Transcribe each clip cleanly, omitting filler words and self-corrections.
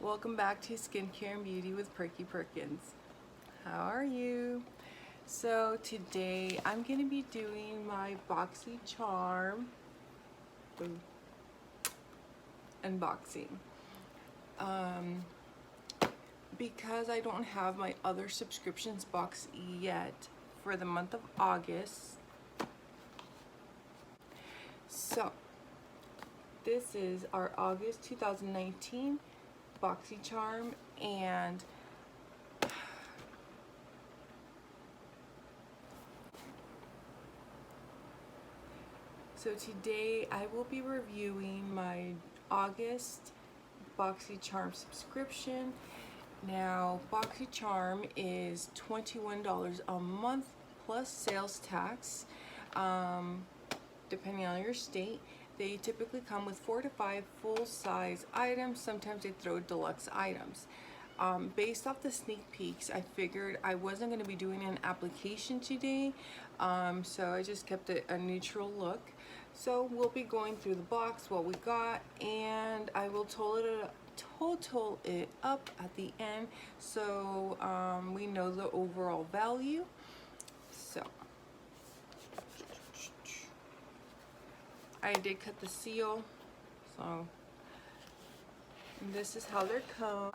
Welcome back to Skincare and Beauty with Perky Perkins. How are you? So today I'm going to be doing my Boxy Charm unboxing. Because I don't have my other subscriptions box yet for the month of August. So this is our August 2019 Boxy Charm, and so today I will be reviewing my August Boxy Charm subscription. Now Boxy Charm is $21 a month plus sales tax, depending on your state. They typically come with 4 to 5 full-size items. Sometimes they throw deluxe items. Based off the sneak peeks, I figured I wasn't going to be doing an application today, so I just kept it a neutral look. So we'll be going through the box, what we got, and I will total it up at the end, so we know the overall value. So I did cut the seal, so this is how they're come.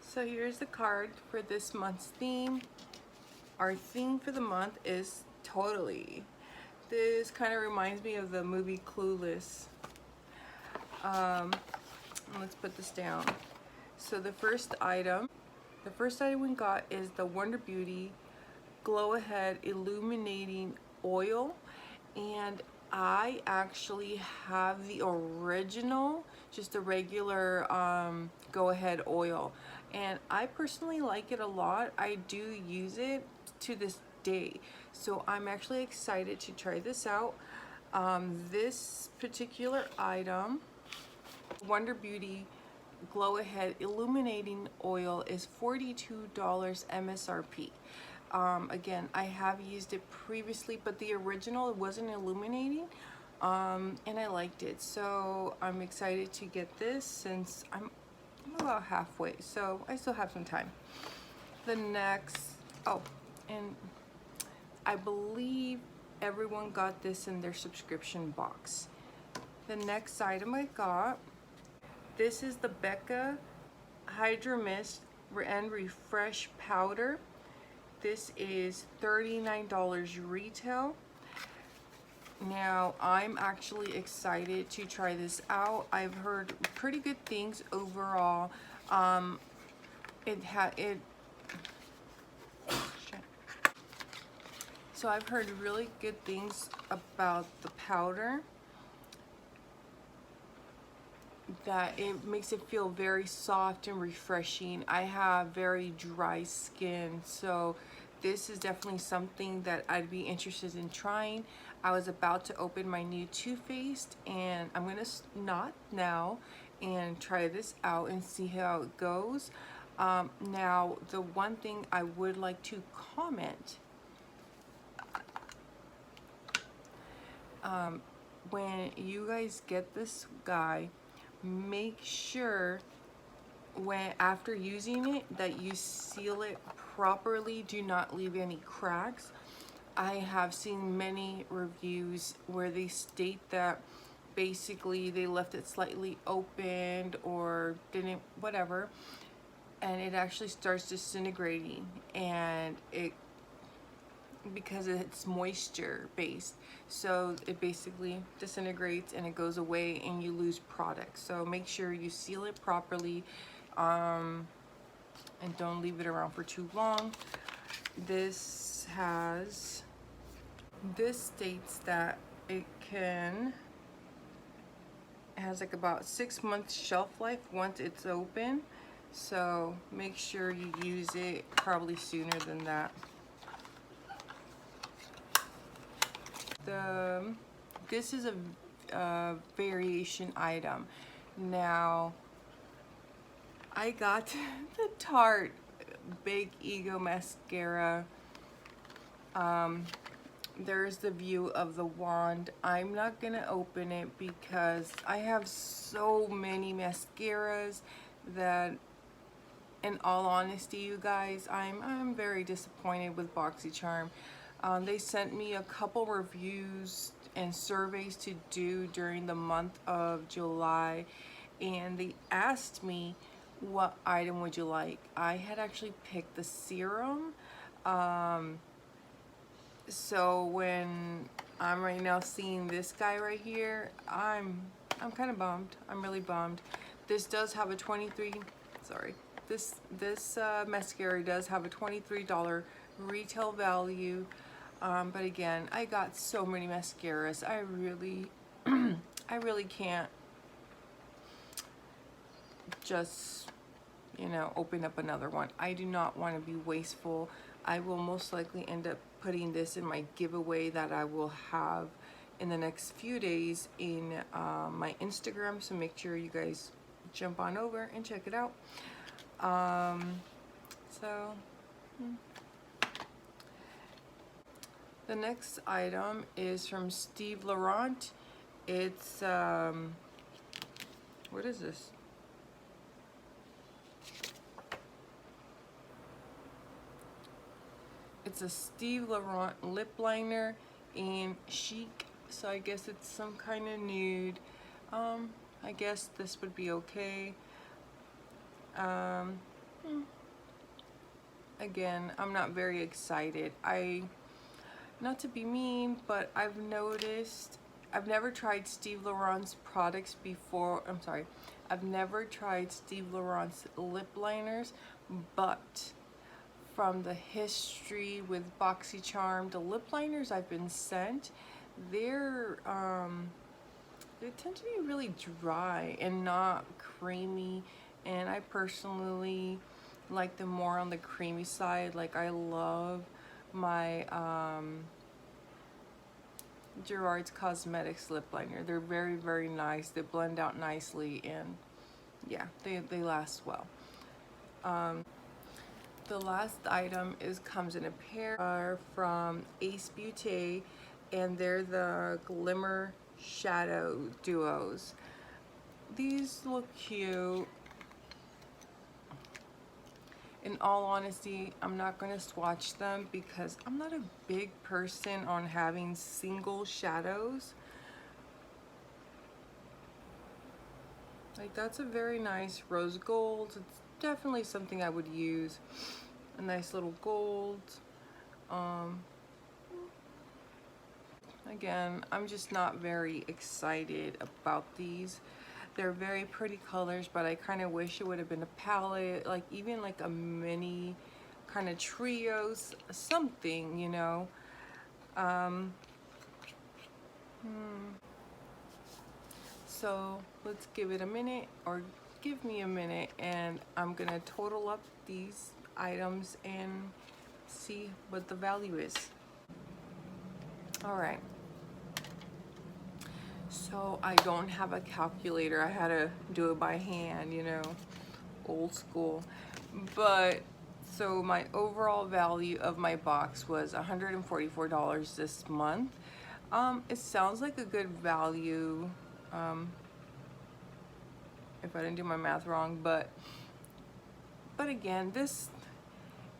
So here's the card for this month's theme. Our theme for the month is totally. This kind of reminds me of the movie Clueless. Let's put this down. So the first item we got is the Wonder Beauty Glow Ahead Illuminating Oil, and I actually have the original, just the regular Go Ahead oil, and I personally like it a lot. I do use it to this day, so I'm actually excited to try this out. This particular item, Wonder Beauty Glow Ahead Illuminating Oil, is $42 MSRP. Again, I have used it previously, but the original, it wasn't illuminating, and I liked it, so I'm excited to get this since I'm about halfway, so I still have some time. The next, oh, and I believe everyone got this in their subscription box. The next item I got, this is the Becca Hydra-Mist and Refresh Powder. This is $39 retail. Now I'm actually excited to try this out. I've heard pretty good things overall. So I've heard really good things about the powder, that it makes it feel very soft and refreshing. I have very dry skin, so this is definitely something that I'd be interested in trying. I was about to open my new Toothpaste, and I'm gonna not now and try this out and see how it goes. Now the one thing I would like to comment, when you guys get this guy, make sure after using it that you seal it properly. Do not leave any cracks. I have seen many reviews where they state that basically they left it slightly opened or didn't, whatever, and it actually starts disintegrating, and because it's moisture based, so it basically disintegrates and it goes away and you lose product. So make sure you seal it properly, and don't leave it around for too long. This states that it has like about 6 months shelf life once it's open, so make sure you use it probably sooner than that. this is a variation item. Now, I got the Tarte Big Ego Mascara. There's the view of the wand. I'm not gonna open it because I have so many mascaras that, in all honesty, you guys, I'm very disappointed with BoxyCharm. They sent me a couple reviews and surveys to do during the month of July, and they asked me what item would you like. I had actually picked the serum. So when I'm right now seeing this guy right here, I'm kind of bummed. I'm really bummed. This does have a this mascara does have a $23 retail value. But again, I got so many mascaras. I really I really can't just, you know, open up another one. I do not want to be wasteful. I will most likely end up putting this in my giveaway that I will have in the next few days in my Instagram, so make sure you guys jump on over and check it out. The next item is from Steve Laurant. It's what is this? It's a Steve Laurant lip liner in Chic, so I guess it's some kind of nude. I guess this would be okay. Again, I'm not very excited. Not to be mean, but I've noticed, I've never tried Steve Laurent's products before. I'm sorry, I've never tried Steve Laurent's lip liners, but from the history with BoxyCharm, the lip liners I've been sent, they tend to be really dry and not creamy, and I personally like them more on the creamy side. Like, I love my Gerard's Cosmetics lip liner. They're very, very nice. They blend out nicely, and yeah, they last well. The last item comes in a pair from Ace Beaute, and they're the Glimmer Shadow duos. These look cute. In all honesty, I'm not going to swatch them because I'm not a big person on having single shadows. Like, that's a very nice rose gold. It's definitely something I would use. A nice little gold. Again, I'm just not very excited about these. They're very pretty colors, but I kind of wish it would have been a palette, like even like a mini kind of trios, something, you know. So let's give it a minute, or give me a minute, and I'm gonna total up these items and see what the value is. All right. So I don't have a calculator. I had to do it by hand, you know, old school. But so my overall value of my box was $144 this month. It sounds like a good value, if I didn't do my math wrong, but again,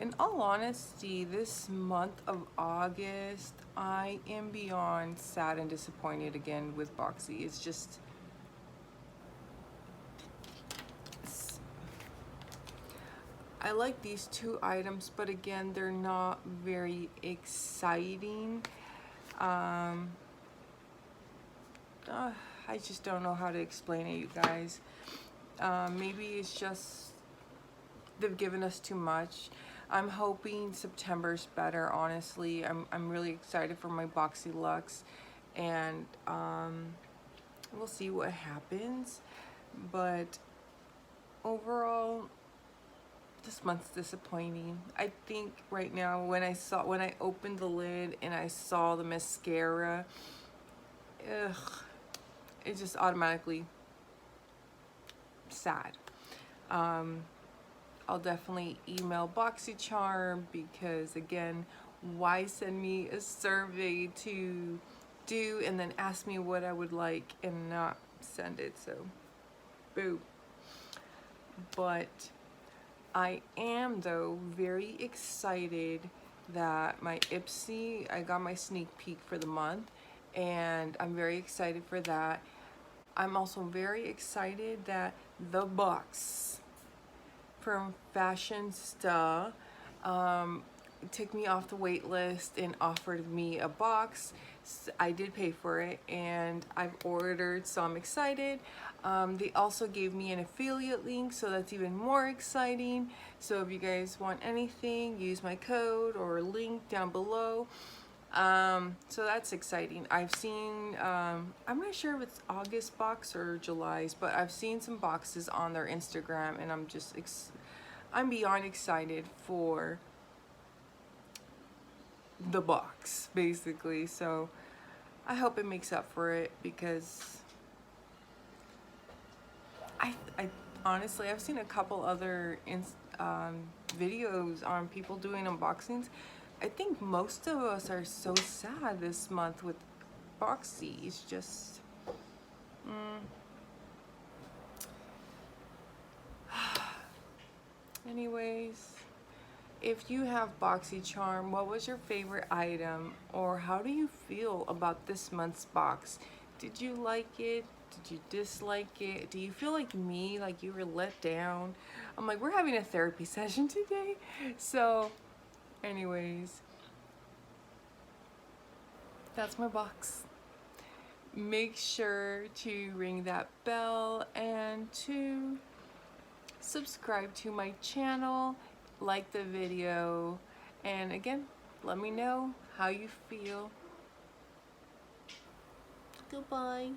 in all honesty, this month of August, I am beyond sad and disappointed again with Boxy. It's just, I like these two items, but again, they're not very exciting. I just don't know how to explain it, you guys. Maybe it's just they've given us too much. I'm hoping September's better, honestly. I'm really excited for my Boxy Luxe, and we'll see what happens. But overall, this month's disappointing. I think right now when I opened the lid and I saw the mascara, ugh, it just automatically sad. I'll definitely email BoxyCharm because again, why send me a survey to do and then ask me what I would like and not send it, so boo. But I am though very excited that my Ipsy, I got my sneak peek for the month and I'm very excited for that. I'm also very excited that the box from Fashionista took me off the wait list and offered me a box. I did pay for it and I've ordered, so I'm excited. They also gave me an affiliate link, so that's even more exciting. So if you guys want anything, use my code or link down below. So that's exciting. I've seen, I'm not sure if it's August box or July's, but I've seen some boxes on their Instagram and I'm just, I'm beyond excited for the box, basically. So I hope it makes up for it because I honestly, I've seen a couple other videos on people doing unboxings. I think most of us are so sad this month with Boxy. It's just, anyways, if you have BoxyCharm, what was your favorite item or how do you feel about this month's box? Did you like it? Did you dislike it? Do you feel like me, like you were let down? I'm like, we're having a therapy session today. So anyways, that's my box. Make sure to ring that bell and to subscribe to my channel, like the video, and again, let me know how you feel. Goodbye.